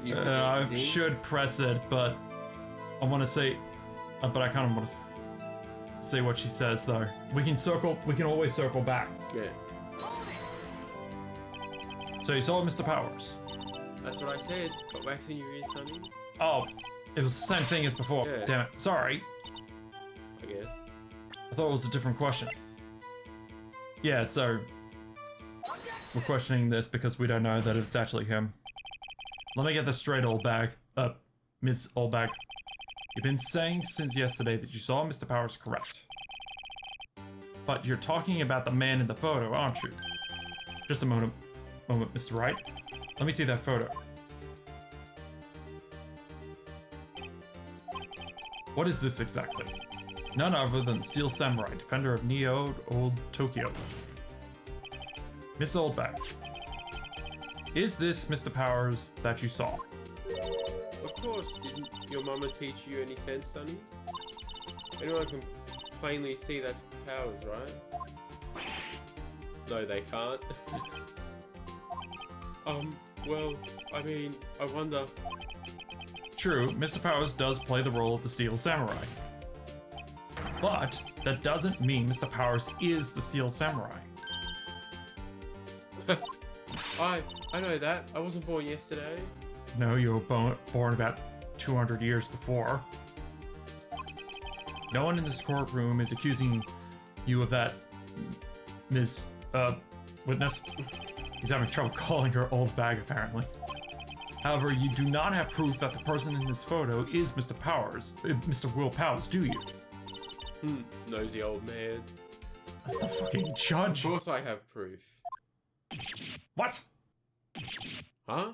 I should press it, but I want to say, but I kind of want to see what she says though. We can always circle back. Yeah. So you saw Mr. Powers. That's what I said. Got wax in your ears, Sonny. Oh, it was the same thing as before. Yeah. Damn it. Sorry. I guess. I thought it was a different question. Yeah, so we're questioning this because we don't know that it's actually him. Let me get this straight, old bag. Miss Old Bag. You've been saying since yesterday that you saw Mr. Powers, correct? But you're talking about the man in the photo, aren't you? Just a moment, Mr. Wright. Let me see that photo. What is this exactly? None other than Steel Samurai, defender of Old Tokyo. Miss Oldback, is this Mr. Powers that you saw? Of course, didn't your mama teach you any sense, Sonny? Anyone can plainly see that's Powers, right? No, they can't. Well, I mean, I wonder... True, Mr. Powers does play the role of the Steel Samurai. But that doesn't mean Mr. Powers is the Steel Samurai. I know that. I wasn't born yesterday. No, you were born about 200 years before. No one in this courtroom is accusing you of that, Ms. Witness. He's having trouble calling her old bag, apparently. However, you do not have proof that the person in this photo is Mr. Powers, Mr. Will Powers, do you? Nosy old man. That's the fucking judge. Of course I have proof. What? Huh?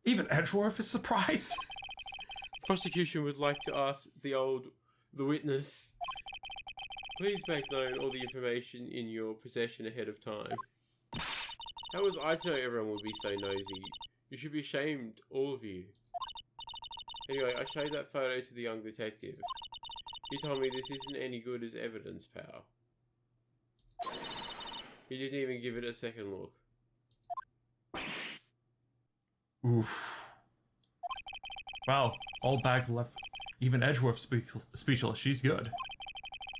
Even Edgeworth is surprised. Prosecution would like to ask the witness. Please make known all the information in your possession ahead of time. How was I to know everyone would be so nosy? You should be ashamed, all of you. Anyway, I showed that photo to the young detective. He told me this isn't any good as evidence, pal. He didn't even give it a second look. Oof. Well, Old Bag left even Edgeworth speechless. She's good.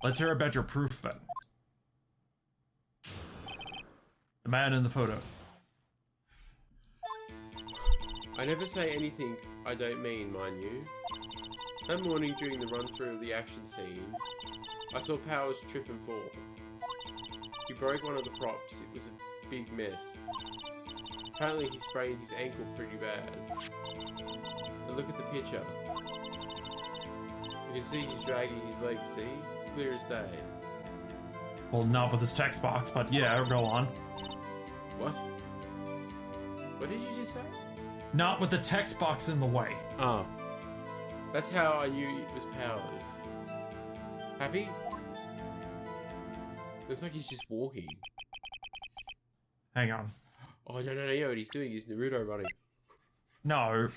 Let's hear about your proof then. The man in the photo. I never say anything I don't mean, mind you. That morning during the run-through of the action scene, I saw Powers trip and fall. He broke one of the props. It was a big mess. Apparently he sprained his ankle pretty bad. And look at the picture. You can see he's dragging his legs, see? It's clear as day. Well, not with his text box, but yeah, go on. What? What did you just say? Not with the text box in the way. Oh. That's how I knew it was Powers. Happy? Looks like he's just walking. Hang on. Oh, no, you know what he's doing? He's Naruto running. No.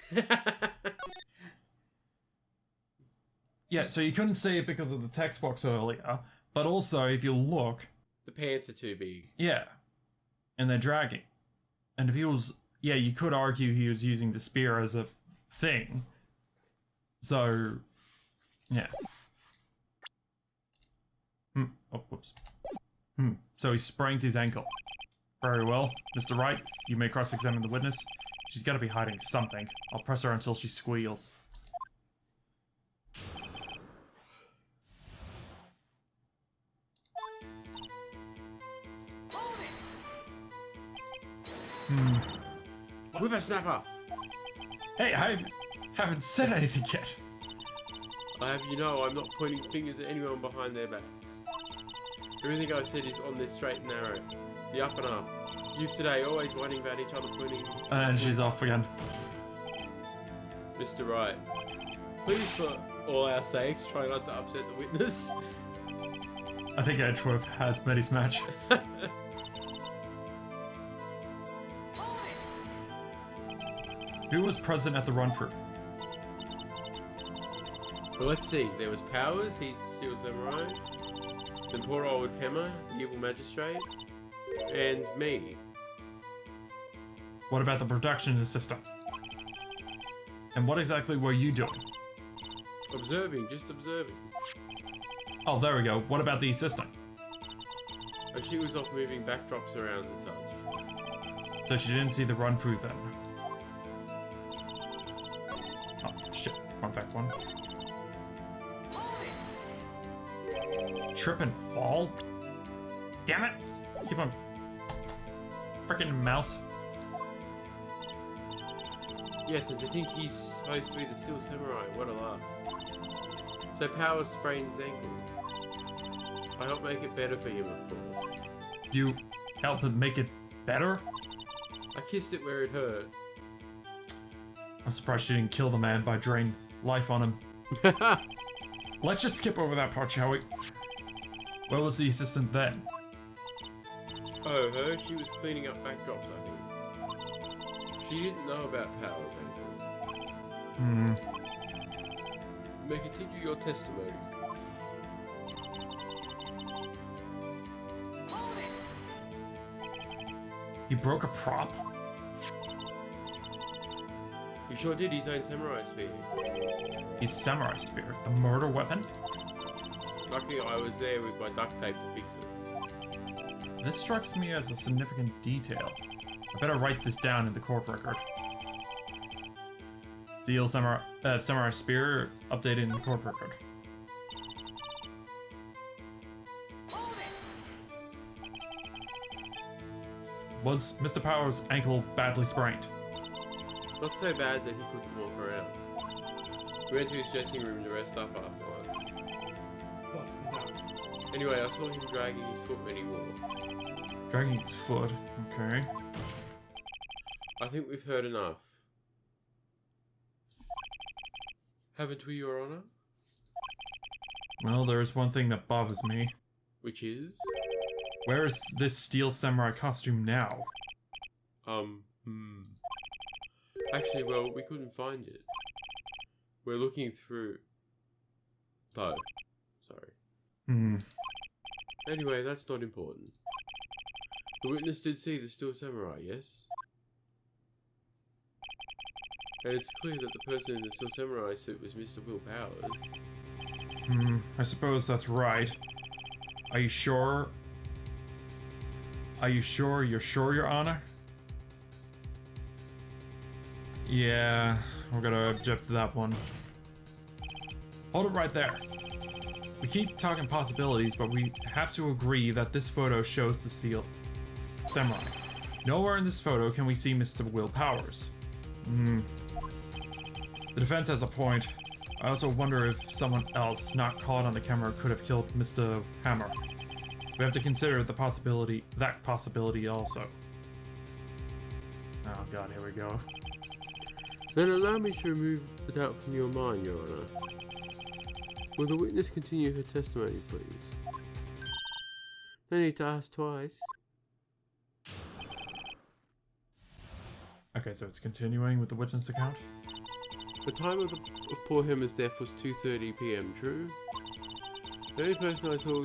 Yeah, so you couldn't see it because of the text box earlier, but also if you look... The pants are too big. Yeah. And they're dragging. And if he was... Yeah, you could argue he was using the spear as a thing. So... Yeah. Oh, whoops. So he sprained his ankle. Very well. Mr. Wright, you may cross-examine the witness. She's got to be hiding something. I'll press her until she squeals. Whippersnapper! Hey, I haven't said anything yet. I have you know I'm not pointing fingers at anyone behind their backs. Everything I've said is on this straight and narrow. The up and up. Youth today always whining about each other pointing... And she's off again. Mr. Wright, please for all our sakes try not to upset the witness. I think Edgeworth has met his match. Who was present at the run-through? Well, let's see. There was Powers, he's the Steel Samurai. Then poor old Hema, the evil magistrate. And me. What about the production assistant? And what exactly were you doing? Observing, just observing. Oh, there we go. What about the assistant? Oh, she was off moving backdrops around and such. So she didn't see the run through then. Oh, shit. Wrong back one. Trip and fall? Damn it! Keep on. Frickin' mouse. Yes, and to think he's supposed to be the Steel Samurai. What a laugh. So Power sprained his ankle. I helped make it better for him, of course. You help him make it better? I kissed it where it hurt. I'm surprised you didn't kill the man by draining life on him. Let's just skip over that part, shall we? Where was the assistant then? Oh, her? She was cleaning up backdrops, I think. She didn't know about Power's ankle. May continue your testimony. He broke a prop? He sure did his own samurai spear. His samurai spear? The murder weapon? Luckily I was there with my duct tape to fix it. This strikes me as a significant detail. I better write this down in the court record. Steel samurai spear updated in the court record. Was Mr. Power's ankle badly sprained? Not so bad that he couldn't walk around. We went to his dressing room to rest up afterwards. Anyway, I saw him dragging his foot when he walked. Dragging his foot, okay. I think we've heard enough. Haven't we, Your Honor? Well, there is one thing that bothers me. Which is? Where is this steel samurai costume now? Actually, well, we couldn't find it. We're looking through... Though. Sorry. Anyway, that's not important. The witness did see the Steel Samurai, yes? And it's clear that the person in the Steel Samurai suit was Mr. Will Powers. I suppose that's right. Are you sure? Are you sure you're sure, Your Honor? Yeah, we're gonna object to that one. Hold it right there. We keep talking possibilities, but we have to agree that this photo shows the Steel Samurai. Nowhere in this photo can we see Mr. Will Powers. The defense has a point. I also wonder if someone else not caught on the camera could have killed Mr. Hammer. We have to consider that possibility also. Oh god, here we go. Then allow me to remove the doubt from your mind, Your Honor. Will the witness continue her testimony, please? No need to ask twice. Okay, so it's continuing with the witness account. The time of poor Hammer's death was 2:30 PM, true? The only person I saw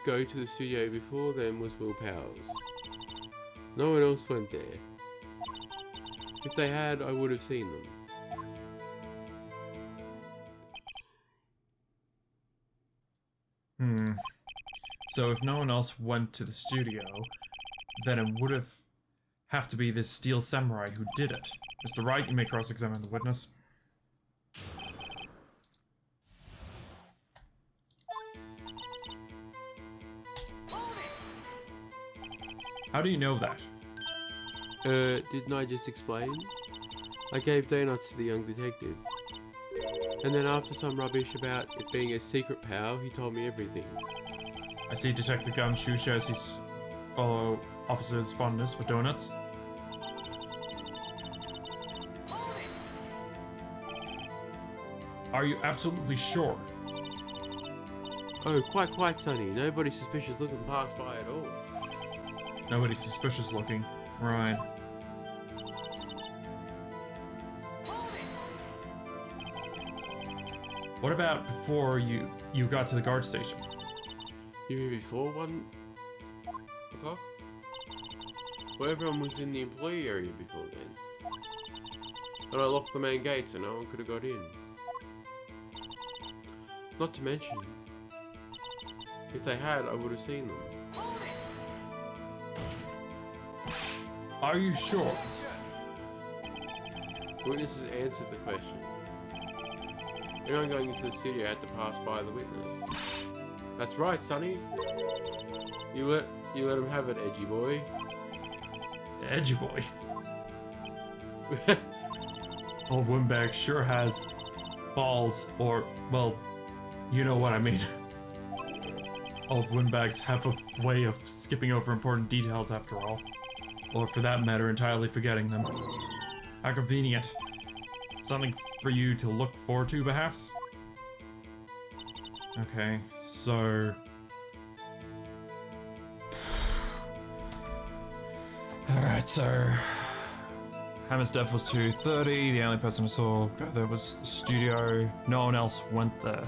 go to the studio before then was Will Powers. No one else went there. If they had, I would have seen them. So if no one else went to the studio, then it would have to be this steel samurai who did it. Mr. Wright, you may cross-examine the witness. How do you know that? Didn't I just explain? I gave donuts to the young detective. And then after some rubbish about it being a secret power, he told me everything. I see Detective Gumshoe shares his fellow officer's fondness for donuts. Are you absolutely sure? Oh, quite, Sonny. Nobody suspicious looking passed by at all. Nobody's suspicious looking. Right. What about before you got to the guard station? You mean before 1 o'clock? Well, everyone was in the employee area before then. And I locked the main gate so no one could have got in. Not to mention, if they had, I would have seen them. Are you sure? The witnesses answered the question. Anyone going into the studio had to pass by the witness. That's right, Sonny. You let him have it, edgy boy. Edgy boy. Old Windbag sure has balls, or, well, you know what I mean. Old Windbags have a way of skipping over important details after all. Or for that matter, entirely forgetting them. How convenient. Something for you to look forward to, perhaps? Okay, so... Alright, so... Hammer's death was 2:30, the only person who saw go there was the studio. No one else went there.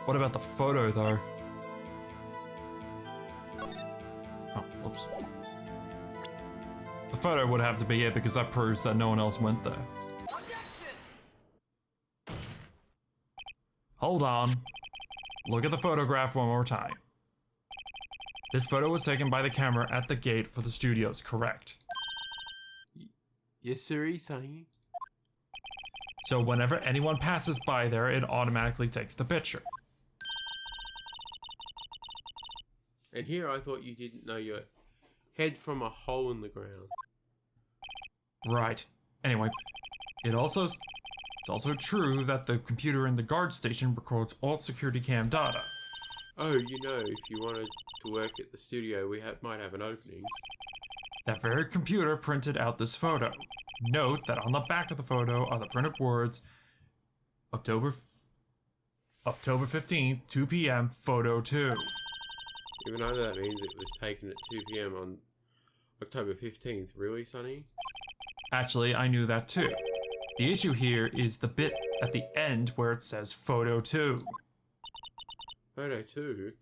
What about the photo, though? Oh, whoops. The photo would have to be it because that proves that no one else went there. Hold on. Look at the photograph one more time. This photo was taken by the camera at the gate for the studios, correct? Yes, sir, Sonny. So whenever anyone passes by there, it automatically takes the picture. And here I thought you didn't know your head from a hole in the ground. Right. Anyway, it's also true that the computer in the guard station records all security cam data. Oh, you know, if you wanted to work at the studio, we might have an opening. That very computer printed out this photo. Note that on the back of the photo are the printed words, October 15th, 2 p.m., photo 2. Even though that means it was taken at 2 p.m. on October 15th. Really, Sonny? Actually, I knew that too. The issue here is the bit at the end where it says photo 2. Photo 2?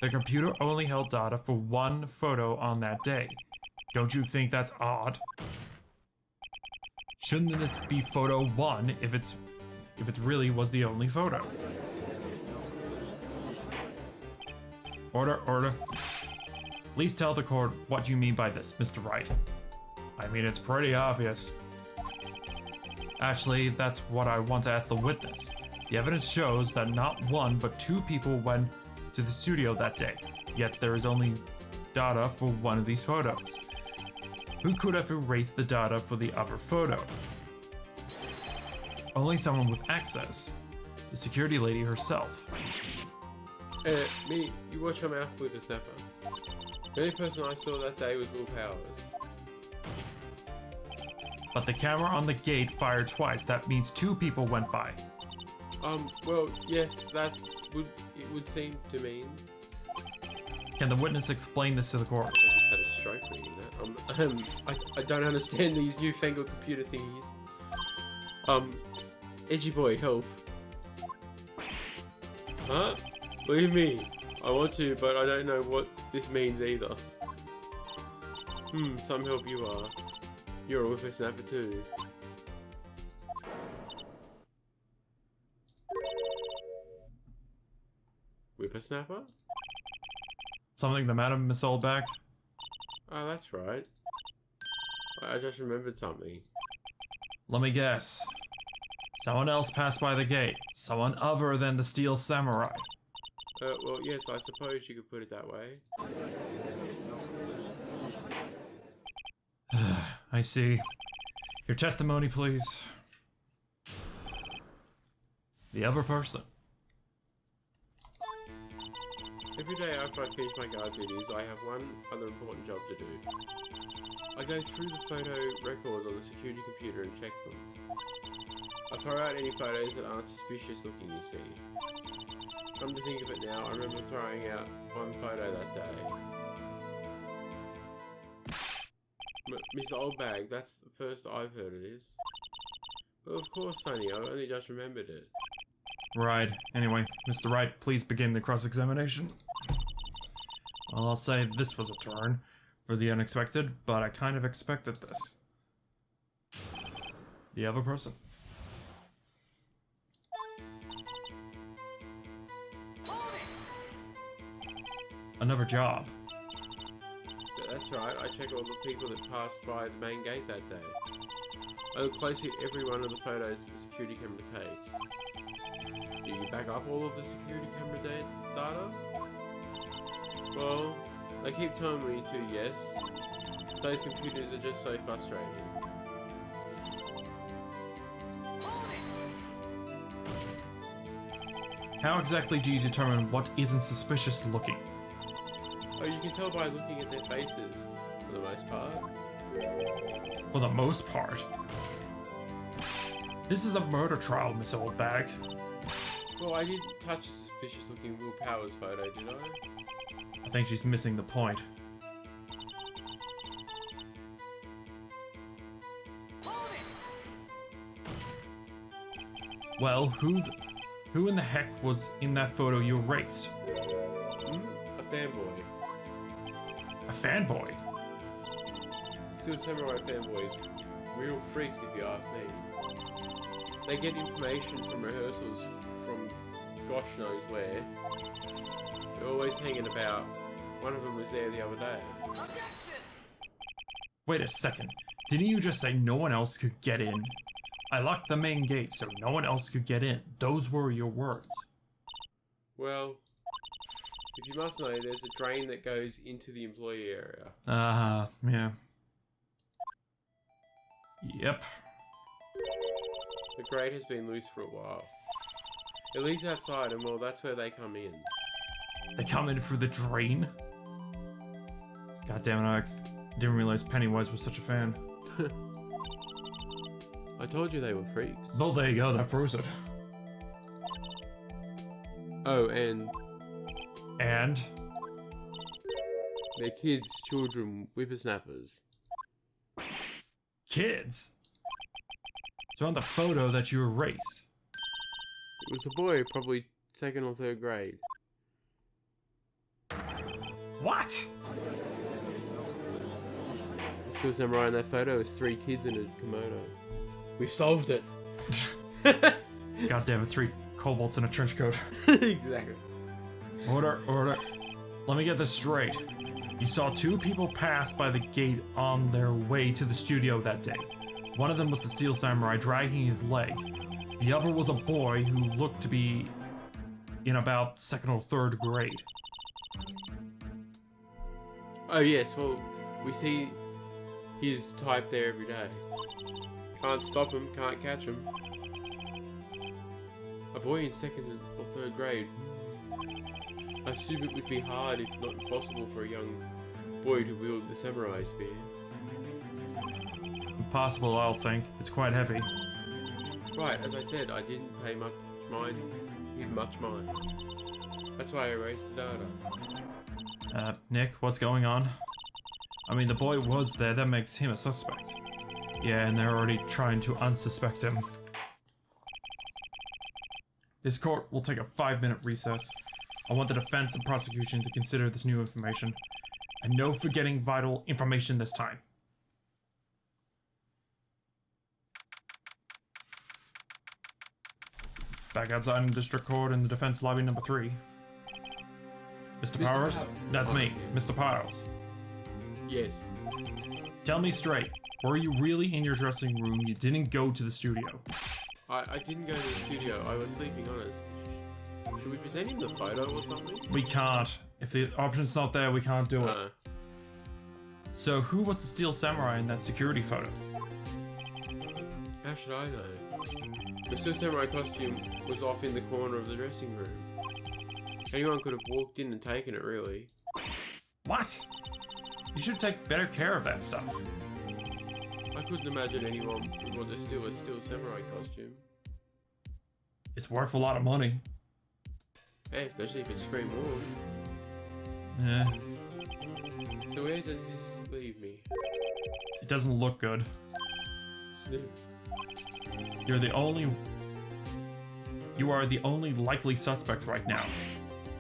The computer only held data for one photo on that day. Don't you think that's odd? Shouldn't this be photo 1 if it really was the only photo? Order. Please tell the court what you mean by this, Mr. Wright. I mean, it's pretty obvious. Actually, that's what I want to ask the witness. The evidence shows that not one, but 2 people went to the studio that day, yet there is only data for one of these photos. Who could have erased the data for the other photo? Only someone with access. The security lady herself. Me, you watch your mouth, Whippersnapper. The only person I saw that day was Will Powers. But the camera on the gate fired twice. That means 2 people went by. Well, yes, it would seem to mean. Can the witness explain this to the court? I just had a stroke reading that. I don't understand these newfangled computer thingies. Edgy boy, help. Huh? Believe me, I want to, but I don't know what this means either. Some help you are. You're a whippersnapper too. Whippersnapper? Something the matter, Miss Oldback? Oh, that's right. I just remembered something. Let me guess. Someone else passed by the gate. Someone other than the Steel Samurai. Well, yes, I suppose you could put it that way. I see. Your testimony, please. The other person. Every day after I finish my guard duties, I have one other important job to do. I go through the photo records on the security computer and check them. I throw out any photos that aren't suspicious looking, you see. Come to think of it now, I remember throwing out one photo that day. Miss Oldbag, that's the first I've heard of this. Well, of course, Sonny, I only just remembered it. Right. Anyway, Mr. Wright, please begin the cross-examination. Well, I'll say this was a turn for the unexpected, but I kind of expected this. The other person. Another job. That's right, I check all the people that passed by the main gate that day. I look closely at every one of the photos that the security camera takes. Do you back up all of the security camera data? Well, they keep telling me to, yes. Those computers are just so frustrating. How exactly do you determine what isn't suspicious looking? Oh, you can tell by looking at their faces, for the most part. For the most part. This is a murder trial, Miss Oldbag. Well, I didn't touch a suspicious looking Will Powers photo, did I? I think she's missing the point. Well, who in the heck was in that photo you erased? A fanboy. A fanboy? Still samurai fanboys, real freaks if you ask me. They get information from rehearsals from gosh knows where. They're always hanging about. One of them was there the other day. Wait a second. Didn't you just say no one else could get in? I locked the main gate so no one else could get in. Those were your words. Well, if you must know, there's a drain that goes into the employee area. Yeah. Yep. The grate has been loose for a while. It leads outside and well, that's where they come in. They come in through the drain? God damn it, Alex. Didn't realize Pennywise was such a fan. I told you they were freaks. Well, there you go, that proves it. Oh, and And? they're kids, children, whippersnappers. Kids? So on the photo that you erased. It was a boy, probably 2nd or 3rd grade. What? Still samurai in that photo is 3 kids in a kimono. We've solved it. God damn it, 3 kobolds in a trench coat. Exactly. Order. Let me get this straight. You saw 2 people pass by the gate on their way to the studio that day. One of them was the Steel Samurai dragging his leg. The other was a boy who looked to be in about 2nd or 3rd grade. Oh yes, well, we see his type there every day. Can't stop him, can't catch him. A boy in 2nd or 3rd grade. I assume it would be hard, if not impossible, for a young boy to wield the samurai spear. Impossible, I'll think. It's quite heavy. Right, as I said, I didn't pay much mind. That's why I erased the data. Nick, what's going on? I mean, the boy was there, that makes him a suspect. Yeah, and they're already trying to unsuspect him. This court will take a 5-minute recess. I want the defense and prosecution to consider this new information. And no forgetting vital information this time. Back outside in the district court in the defense lobby number 3. Mr. Powers? That's me, Mr. Powers. Yes. Tell me straight, were you really in your dressing room? You didn't go to the studio. I didn't go to the studio, I was sleeping honest. Should we present him the photo or something? We can't. If the option's not there, we can't do it. So who was the Steel Samurai in that security photo? How should I know? The Steel Samurai costume was off in the corner of the dressing room. Anyone could have walked in and taken it, really. What? You should take better care of that stuff. I couldn't imagine anyone would want to steal a Steel Samurai costume. It's worth a lot of money. Hey, especially if it's screen worn. Yeah. So where does this leave me? It doesn't look good. Sniff. You are the only likely suspect right now.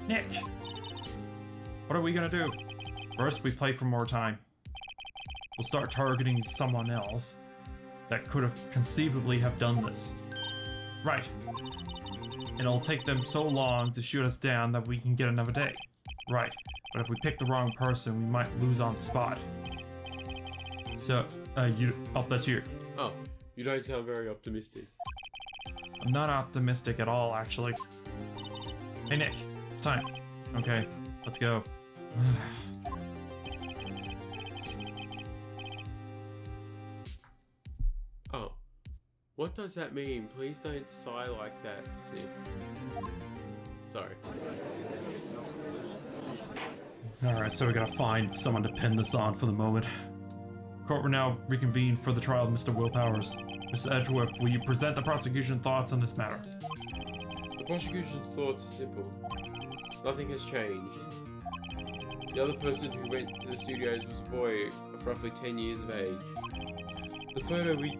Nick! What are we gonna do? First, we play for more time. We'll start targeting someone else that could have conceivably have done this. Right. It'll take them so long to shoot us down that we can get another day. Right. But if we pick the wrong person, we might lose on the spot. So, that's you. Oh, you don't sound very optimistic. I'm not optimistic at all, actually. Hey, Nick. It's time. Okay, let's go. Oh, what does that mean? Please don't sigh like that, Sid. Sorry. Alright, so we gotta find someone to pin this on for the moment. Court will now reconvene for the trial of Mr. Will Powers. Mr. Edgeworth, will you present the prosecution thoughts on this matter? The prosecution's thoughts are simple. Nothing has changed. The other person who went to the studios was a boy of roughly 10 years of age. The photo we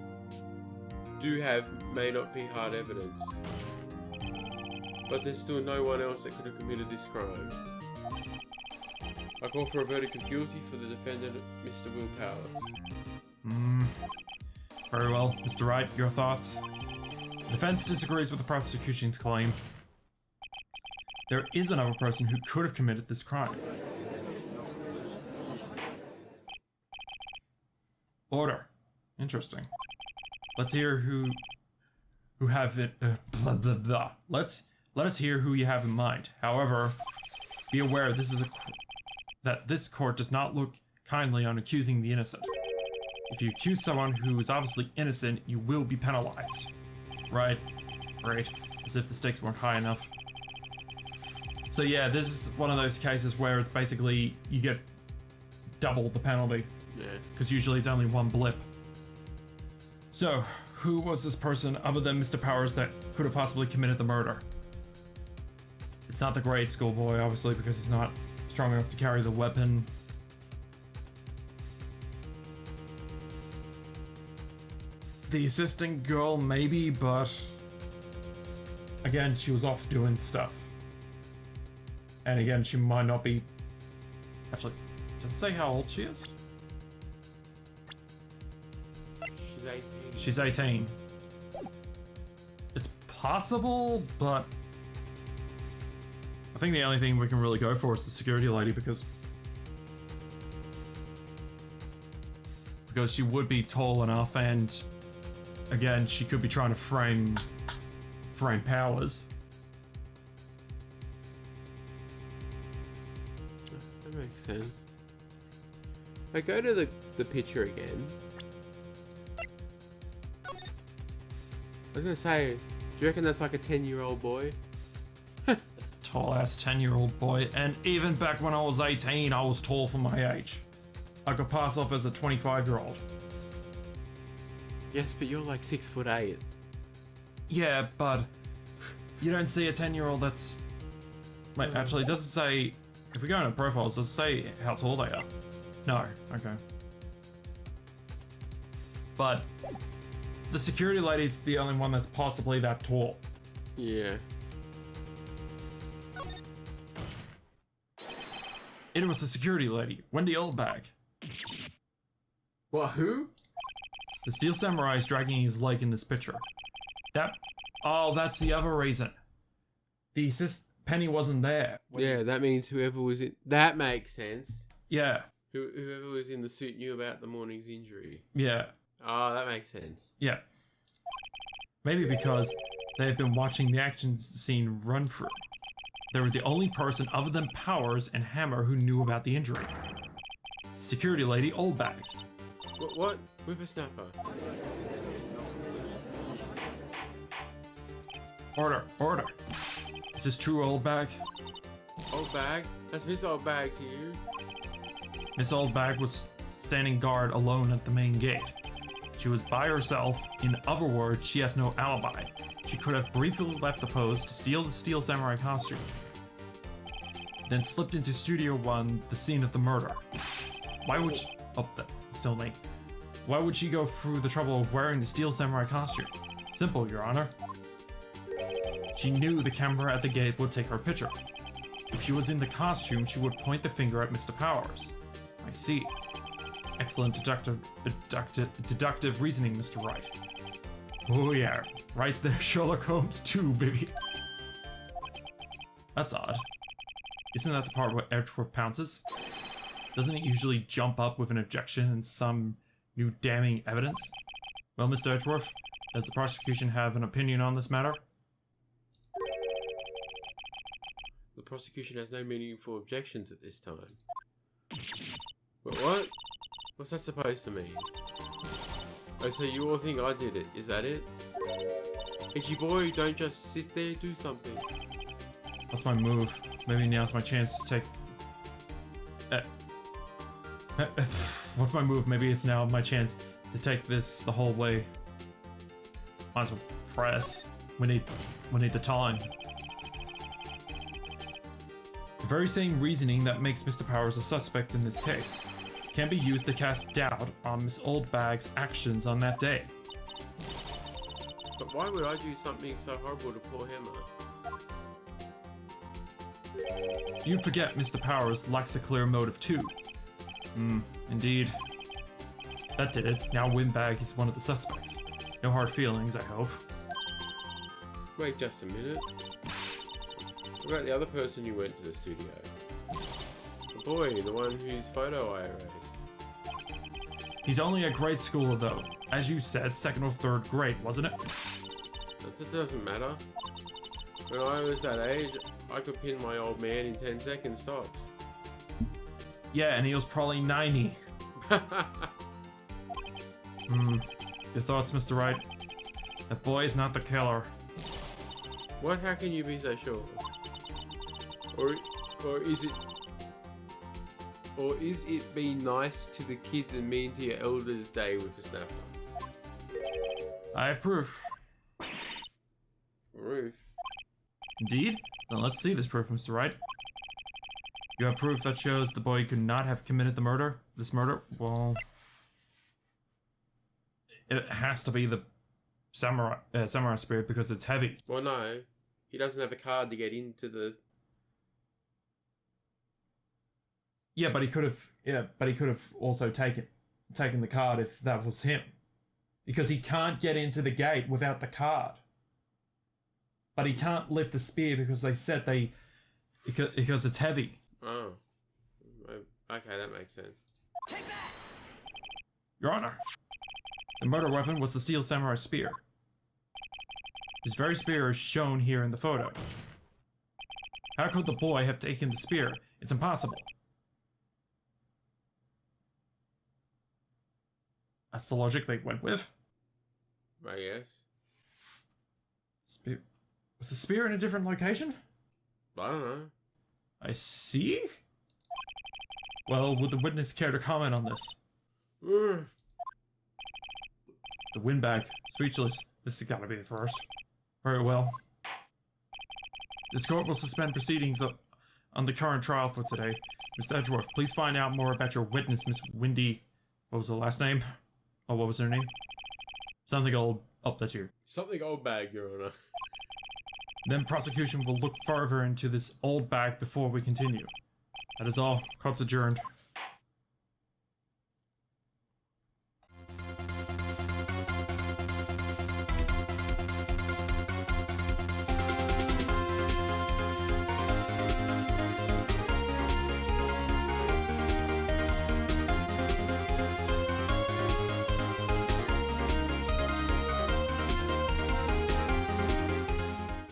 do have may not be hard evidence, but there's still no one else that could have committed this crime. I call for a verdict of guilty for the defendant, Mr. Will Powers. Very well. Mr. Wright, your thoughts? The defense disagrees with the prosecution's claim. There is another person who could have committed this crime. Order. Interesting. Let's hear who have it. Blah, blah, blah. Let us hear who you have in mind. However, be aware that this court does not look kindly on accusing the innocent. If you accuse someone who is obviously innocent, you will be penalized. Right? Great. As if the stakes weren't high enough. So yeah, this is one of those cases where it's basically you get double the penalty. Yeah. Because usually it's only one blip. So, who was this person other than Mr. Powers that could have possibly committed the murder? It's not the grade school boy, obviously, because he's not strong enough to carry the weapon. The assistant girl, maybe, but again, she was off doing stuff. And again, she might not be. Actually, does it say how old she is? She's 18. She's 18. It's possible, but I think the only thing we can really go for is the security lady because she would be tall enough, and again, she could be trying to frame Powers. That makes sense. I go to the picture again. I was gonna say, do you reckon that's like a 10-year-old boy? Tall ass 10-year-old boy, and even back when I was 18, I was tall for my age. I could pass off as a 25-year-old. Yes, but you're like 6'8". Yeah, but you don't see a 10-year-old that's. Wait, actually, it doesn't say. If we go into profiles, does it say how tall they are? No, okay. But the security lady's the only one that's possibly that tall. Yeah. It was the security lady, Wendy Oldbag. What, who? The Steel Samurai is dragging his leg in this picture. Oh, that's the other reason. Penny wasn't there. Yeah, that means whoever was in... That makes sense. Yeah. Whoever was in the suit knew about the morning's injury. Yeah. Oh, that makes sense. Yeah. Maybe because they've been watching the action scene run through. They were the only person other than Powers and Hammer who knew about the injury. Security lady Oldbag. What? Whippersnapper. Order. Is this true, Oldbag? Oldbag? That's Miss Oldbag to you. Miss Oldbag was standing guard alone at the main gate. She was by herself. In other words, she has no alibi. She could have briefly left the post to steal the Steel Samurai costume, then slipped into Studio 1, the scene of the murder. Why would she... Oh, that's still me. Why would she go through the trouble of wearing the Steel Samurai costume? Simple, Your Honor. She knew the camera at the gate would take her picture. If she was in the costume, she would point the finger at Mr. Powers. I see. Excellent deductive reasoning, Mr. Wright. Oh yeah, right there, Sherlock Holmes too, baby. That's odd. Isn't that the part where Edgeworth pounces? Doesn't it usually jump up with an objection and some new damning evidence? Well, Mr. Edgeworth, does the prosecution have an opinion on this matter? The prosecution has no meaningful objections at this time. But what? What's that supposed to mean? Oh, so you all think I did it, is that it? Itchy boy, don't just sit there, do something. What's my move? Maybe now's my chance to take... What's my move? Maybe it's now my chance to take this the whole way. Might as well press. We need the time. The very same reasoning that makes Mr. Powers a suspect in this case can be used to cast doubt on Miss Oldbag's actions on that day. But why would I do something so horrible to poor Emma? You forget Mr. Powers lacks a clear motive too. Indeed. That did it. Now Windbag is one of the suspects. No hard feelings, I hope. Wait just a minute. What about the other person who went to the studio? The boy, the one whose photo I erased. He's only at grade school though. As you said, second or third grade, wasn't it? That doesn't matter. When I was that age, I could pin my old man in 10 seconds tops. Yeah, and he was probably 90. Your thoughts, Mr. Wright? That boy is not the killer. What? How can you be so sure? Or is it being nice to the kids and mean to your elders day, Whippersnapper? I have proof. Proof? Indeed? Then let's see this proof, Mr. Wright. You have proof that shows the boy could not have committed the murder? This murder? Well... It has to be the samurai spirit because it's heavy. Well, no. He doesn't have a card to get into the... Yeah, but he could have. Yeah, but he could have also taken the card if that was him, because he can't get into the gate without the card. But he can't lift the spear because they said because it's heavy. Oh, okay, that makes sense. Your Honor, the murder weapon was the steel samurai spear. This very spear is shown here in the photo. How could the boy have taken the spear? It's impossible. That's the logic they went with. I guess. Spear. Was the spear in a different location? I don't know. I see? Well, would the witness care to comment on this? The windbag. Speechless. This has got to be the first. Very well. This court will suspend proceedings on the current trial for today. Mr. Edgeworth, please find out more about your witness, Miss Windy... What was her last name? Oh, what was her name? Something old. Oh, that's you. Something old bag, Your Honor. Then prosecution will look further into this old bag before we continue. That is all. Court's adjourned.